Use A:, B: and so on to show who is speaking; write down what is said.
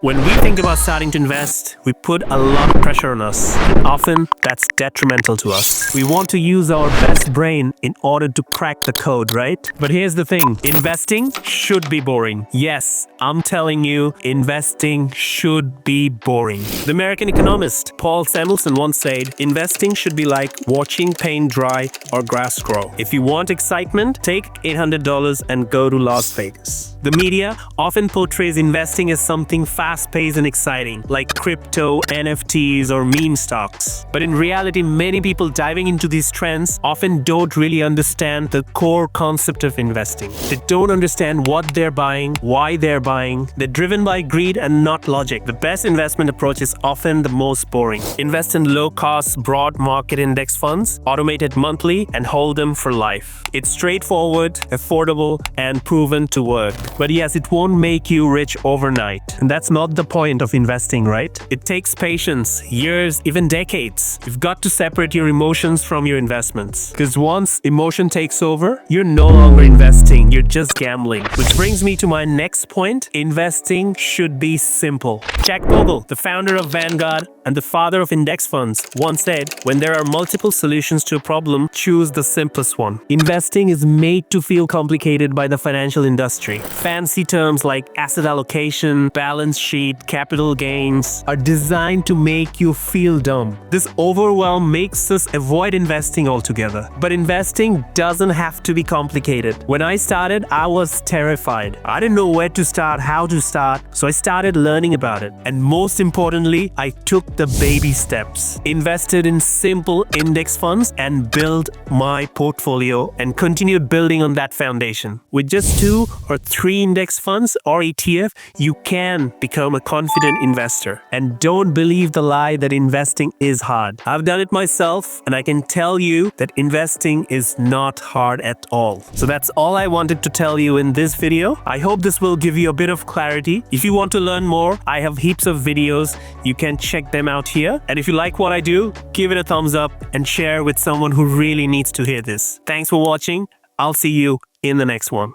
A: When we think about starting to invest, we put a lot of pressure on us. Often, that's detrimental to us. We want to use our best brain in order to crack the code, right? But here's the thing. Investing should be boring. Yes, I'm telling you, investing should be boring. The American economist Paul Samuelson once said, investing should be like watching paint dry or grass grow. If you want excitement, take $800 and go to Las Vegas. The media often portrays investing as something fast-paced and exciting, like crypto, NFTs, or meme stocks. But in reality, many people diving into these trends often don't really understand the core concept of investing. They don't understand what they're buying, why they're buying. They're driven by greed and not logic. The best investment approach is often the most boring. Invest in low-cost, broad market index funds, automated monthly, and hold them for life. It's straightforward, affordable, and proven to work. But yes, it won't make you rich overnight. And that's not the point of investing, right? It takes patience, years, even decades. You've got to separate your emotions from your investments. Because once emotion takes over, you're no longer investing, you're just gambling. Which brings me to my next point. Investing should be simple. Jack Bogle, the founder of Vanguard and the father of index funds, once said, when there are multiple solutions to a problem, choose the simplest one. Investing is made to feel complicated by the financial industry. Fancy terms like asset allocation, balance sheet, capital gains are designed to make you feel dumb. This overwhelm makes us avoid investing altogether. But investing doesn't have to be complicated. When I started, I was terrified. I didn't know where to start, how to start, so I started learning about it. And most importantly, I took the baby steps, invested in simple index funds, and built my portfolio and continued building on that foundation. With just 2 or 3 index funds or ETF, you can become a confident investor. And don't believe the lie that investing is hard. I've done it myself, and I can tell you that investing is not hard at all. So that's all I wanted to tell you in this video. I hope this will give you a bit of clarity. If you want to learn more, I have heaps of videos. You can check them out here. And if you like what I do, give it a thumbs up and share with someone who really needs to hear this. Thanks for watching. I'll see you in the next one.